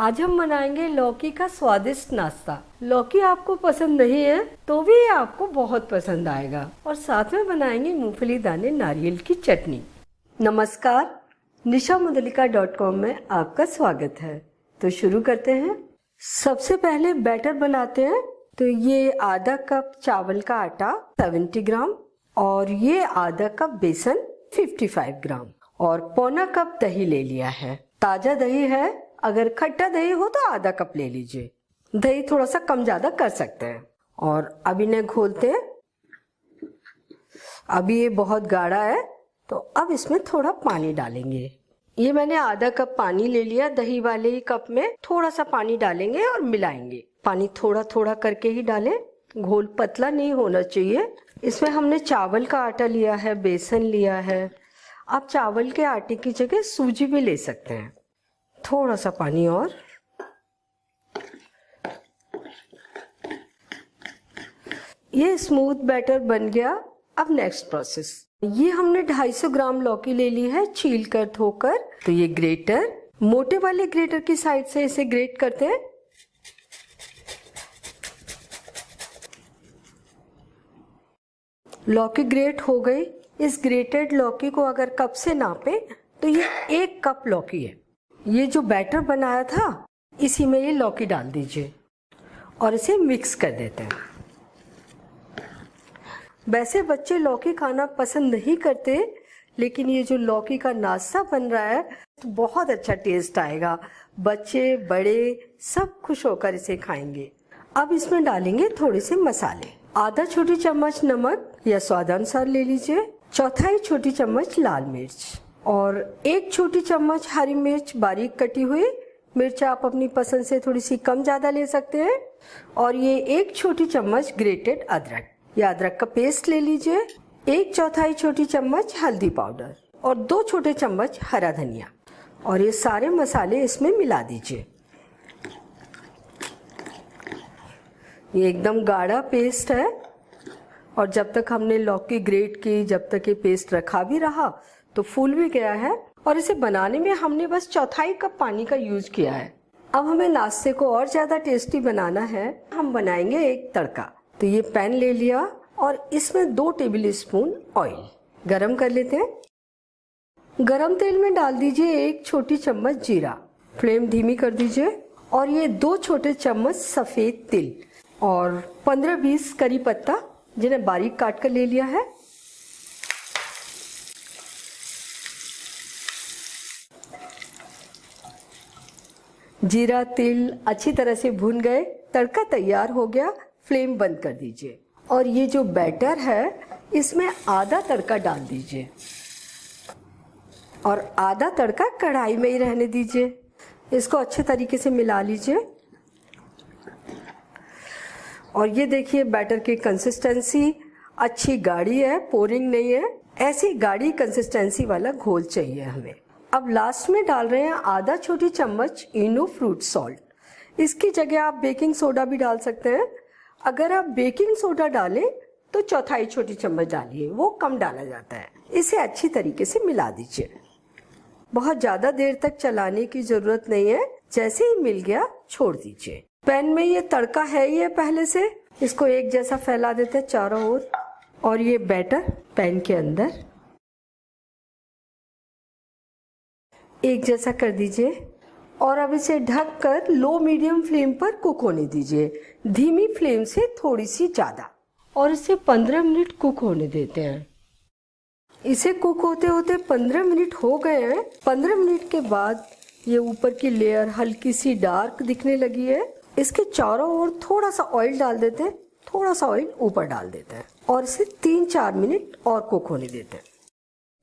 आज हम बनाएंगे लौकी का स्वादिष्ट नाश्ता। लौकी आपको पसंद नहीं है तो भी ये आपको बहुत पसंद आएगा। और साथ में बनाएंगे मूंगफली दाने नारियल की चटनी। नमस्कार, nishamadalika.com में आपका स्वागत है। तो शुरू करते हैं। सबसे पहले बैटर बनाते हैं। तो ये आधा कप चावल का आटा 70 ग्राम और ये आधा कप बेसन 55 ग्राम और पौना कप दही ले लिया है। ताजा दही है, अगर खट्टा दही हो तो आधा कप ले लीजिए। दही थोड़ा सा कम ज्यादा कर सकते हैं। और अब इन्हें घोलते हैं। अभी ये बहुत गाढ़ा है तो अब इसमें थोड़ा पानी डालेंगे। ये मैंने आधा कप पानी ले लिया। दही वाले ही कप में थोड़ा सा पानी डालेंगे और मिलाएंगे। पानी थोड़ा थोड़ा करके ही डालें, घोल पतला नहीं होना चाहिए। इसमें हमने चावल का आटा लिया है, बेसन लिया है। आप चावल के आटे की जगह सूजी भी ले सकते हैं। थोड़ा सा पानी और ये स्मूथ बैटर बन गया। अब नेक्स्ट प्रोसेस, ये हमने 250 ग्राम लौकी ले ली है, छील कर धोकर। तो ये ग्रेटर, मोटे वाले ग्रेटर की साइड से इसे ग्रेट करते हैं। लौकी ग्रेट हो गई। इस ग्रेटेड लौकी को अगर कप से नापे तो ये 1 कप लौकी है। ये जो बैटर बनाया था इसी में ये लौकी डाल दीजिए और इसे मिक्स कर देते हैं। वैसे बच्चे लौकी खाना पसंद नहीं करते, लेकिन ये जो लौकी का नाश्ता बन रहा है तो बहुत अच्छा टेस्ट आएगा। बच्चे बड़े सब खुश होकर इसे खाएंगे। अब इसमें डालेंगे थोड़े से मसाले। आधा छोटी चम्मच नमक या स्वादानुसार ले लीजिए, चौथाई छोटी चम्मच लाल मिर्च और 1 छोटी चम्मच हरी मिर्च बारीक कटी हुई। मिर्च आप अपनी पसंद से थोड़ी सी कम ज्यादा ले सकते हैं। और ये 1 छोटी चम्मच ग्रेटेड अदरक या अदरक का पेस्ट ले लीजिए। 1/4 छोटी चम्मच हल्दी पाउडर और 2 छोटे चम्मच हरा धनिया। और ये सारे मसाले इसमें मिला दीजिए। ये एकदम गाढ़ा पेस्ट है और जब तक हमने लौकी ग्रेट की, जब तक ये पेस्ट रखा भी रहा तो फूल भी गया है। और इसे बनाने में हमने बस 1/4 कप पानी का यूज किया है। अब हमें नाश्ते को और ज्यादा टेस्टी बनाना है। हम बनाएंगे एक तड़का। तो ये पैन ले लिया और इसमें 2 टेबल स्पून ऑयल गरम कर लेते हैं। गरम तेल में डाल दीजिए 1 छोटी चम्मच जीरा, फ्लेम धीमी कर दीजिए। और ये 2 छोटे चम्मच सफेद तिल और 15-20 करी पत्ता जिन्हें बारीक काट कर ले लिया है। जीरा तिल अच्छी तरह से भुन गए, तड़का तैयार हो गया। फ्लेम बंद कर दीजिए और ये जो बैटर है इसमें आधा तड़का डाल दीजिए और आधा तड़का कढ़ाई में ही रहने दीजिए। इसको अच्छे तरीके से मिला लीजिए। और ये देखिए बैटर की कंसिस्टेंसी अच्छी गाढ़ी है, पोरिंग नहीं है। ऐसी गाढ़ी कंसिस्टेंसी वाला घोल चाहिए हमें। अब लास्ट में डाल रहे हैं आधा छोटी चम्मच इनो फ्रूट सॉल्ट। इसकी जगह आप बेकिंग सोडा भी डाल सकते हैं। अगर आप बेकिंग सोडा डालें तो 1/4 छोटी चम्मच डालिए, वो कम डाला जाता है। इसे अच्छी तरीके से मिला दीजिए। बहुत ज्यादा देर तक चलाने की जरूरत नहीं है, जैसे ही मिल गया छोड़ दीजिए। पैन में ये तड़का है ही है पहले से, इसको एक जैसा फैला देते हैं चारों ओर। और ये बैटर पैन के अंदर एक जैसा कर दीजिए और अब इसे ढककर लो मीडियम फ्लेम पर कुक होने दीजिए, धीमी फ्लेम से थोड़ी सी ज्यादा। और इसे 15 मिनट कुक होने देते हैं। इसे कुक होते होते 15 मिनट हो गए हैं। 15 मिनट के बाद ये ऊपर की लेयर हल्की सी डार्क दिखने लगी है। इसके चारों ओर थोड़ा सा ऑयल डाल देते हैं, थोड़ा सा ऑयल ऊपर डाल देते हैं और इसे 3-4 मिनट और कुक होने देते हैं।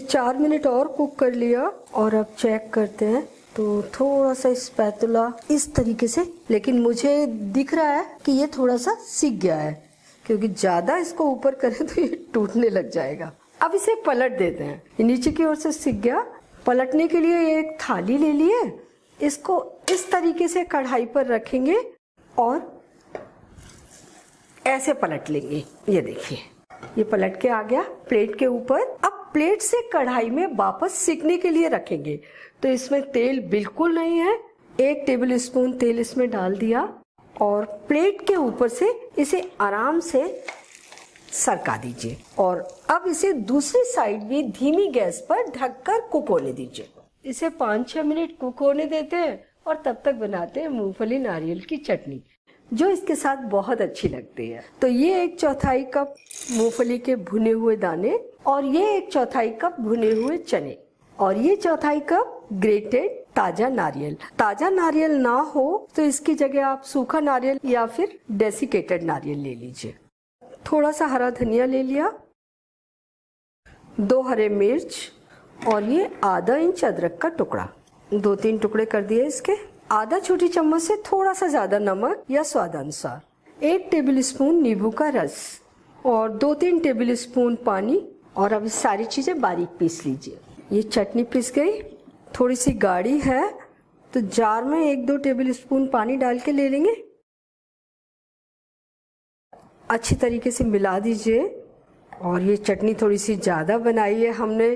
4 मिनट और कुक कर लिया और अब चेक करते हैं। तो थोड़ा सा स्पैटुला इस तरीके से, लेकिन मुझे दिख रहा है कि ये थोड़ा सा सिक गया है, क्योंकि ज्यादा इसको ऊपर करें तो ये टूटने लग जाएगा। अब इसे पलट देते हैं। ये नीचे की ओर से सिक गया। पलटने के लिए एक थाली ले लिए, इसको इस तरीके से कढ़ाई पर रखेंगे और ऐसे पलट लेंगे। ये देखिए ये पलट के आ गया प्लेट के ऊपर। अब प्लेट से कढ़ाई में वापस सिकने के लिए रखेंगे। तो इसमें तेल बिल्कुल नहीं है, 1 टेबल स्पून तेल इसमें डाल दिया और प्लेट के ऊपर से इसे आराम से सरका दीजिए और अब इसे दूसरी साइड भी धीमी गैस पर ढककर कुक होने दीजिए। इसे 5-6 मिनट कुक होने देते हैं और तब तक बनाते हैं मूंगफली नारियल की चटनी, जो इसके साथ बहुत अच्छी लगती है। तो ये 1/4 कप मूंगफली के भुने हुए दाने और ये 1/4 कप भुने हुए चने और ये 1/4 कप ग्रेटेड ताजा नारियल। ताजा नारियल ना हो तो इसकी जगह आप सूखा नारियल या फिर डेसिकेटेड नारियल ले लीजिए। थोड़ा सा हरा धनिया ले लिया, 2 हरे मिर्च और ये ½ इंच अदरक का टुकड़ा, 2-3 टुकड़े कर दिए इसके। आधा छोटी चम्मच से थोड़ा सा ज्यादा नमक या स्वाद अनुसार, 1 टेबल स्पून नींबू का रस और 2-3 टेबल स्पून पानी। और अब सारी चीजें बारीक पीस लीजिए। ये चटनी पीस गई, थोड़ी सी गाढ़ी है तो जार में 1-2 टेबल स्पून पानी डाल के ले लेंगे। अच्छी तरीके से मिला दीजिए और ये चटनी थोड़ी सी ज़्यादा बनाई है हमने,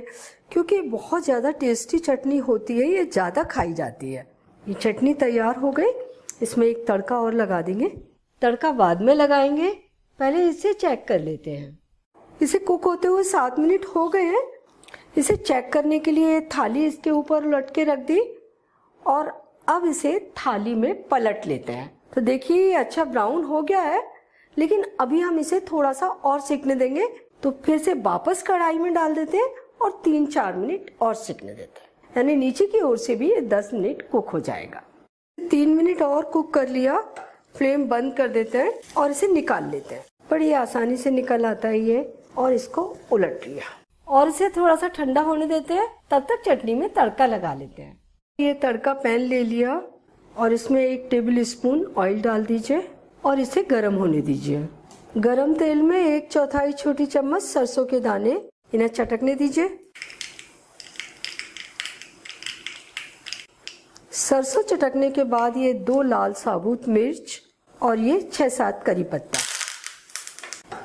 क्योंकि बहुत ज़्यादा टेस्टी चटनी होती है, ये ज़्यादा खाई जाती है। ये चटनी तैयार हो गई। इसमें एक तड़का और लगा देंगे। तड़का बाद में लगाएंगे, पहले इसे चेक कर लेते हैं। इसे कुक होते हुए 7 मिनट हो गए हैं। इसे चेक करने के लिए थाली इसके ऊपर उलट के रख दी और अब इसे थाली में पलट लेते हैं। तो देखिए ये अच्छा ब्राउन हो गया है, लेकिन अभी हम इसे थोड़ा सा और सेकने देंगे। तो फिर से वापस कढ़ाई में डाल देते हैं और 3-4 मिनट और सेकने देते हैं, यानी नीचे की ओर से भी ये 10 मिनट कुक हो जाएगा। 3 मिनट और कुक कर लिया, फ्लेम बंद कर देते हैं और इसे निकाल लेते हैं। बड़ी आसानी से निकल आता है ये। और इसको उलट लिया और इसे थोड़ा सा ठंडा होने देते हैं। तब तक चटनी में तड़का लगा लेते हैं। ये तड़का पैन ले लिया और इसमें 1 टेबल स्पून ऑयल डाल दीजिए और इसे गर्म होने दीजिए। गरम तेल में 1/4 छोटी चम्मच सरसों के दाने, इन्हें चटकने दीजिए। सरसों चटकने के बाद ये 2 लाल साबुत मिर्च और ये 6-7 करी पत्ता।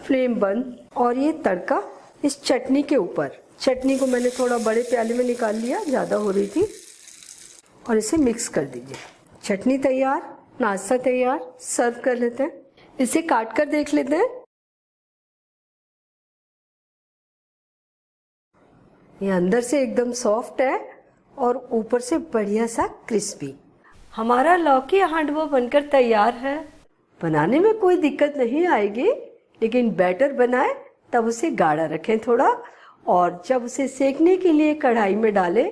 फ्लेम बंद और ये तड़का इस चटनी के ऊपर। चटनी को मैंने थोड़ा बड़े प्याले में निकाल लिया, ज़्यादा हो रही थी, और इसे मिक्स कर दीजिए। चटनी तैयार, नाश्ता तैयार, सर्व कर लेते हैं। इसे काट कर देख लेते हैं। ये अंदर से एकदम सॉफ्ट है और ऊपर से बढ़िया सा क्रिस्पी। हमारा लौकी हांडवा बनकर तैयार है। बनाने में कोई दिक्कत नहीं आएगी, लेकिन बैटर बनाए तब उसे गाढ़ा रखें थोड़ा, और जब उसे सेकने के लिए कढ़ाई में डालें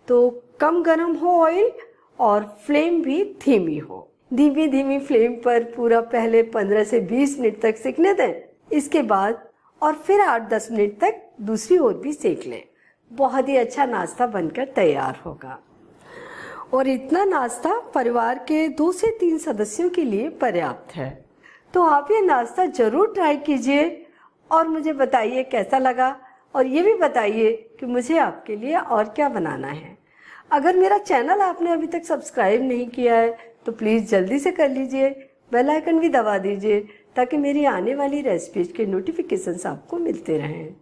तो कम गर्म हो ऑयल और फ्लेम भी धीमी हो। धीमी धीमी फ्लेम पर पूरा पहले 15 से 20 मिनट तक सेकने दें। इसके बाद और फिर 8-10 मिनट तक दूसरी ओर भी सेक लें। बहुत ही अच्छा नाश्ता बनकर तैयार होगा और इतना नाश्ता परिवार के 2 से 3 सदस्यों के लिए पर्याप्त है। तो आप ये नाश्ता जरूर ट्राई कीजिए और मुझे बताइए कैसा लगा, और ये भी बताइए कि मुझे आपके लिए और क्या बनाना है। अगर मेरा चैनल आपने अभी तक सब्सक्राइब नहीं किया है तो प्लीज़ जल्दी से कर लीजिए, बेल आइकन भी दबा दीजिए ताकि मेरी आने वाली रेसिपीज के नोटिफिकेशंस आपको मिलते रहें।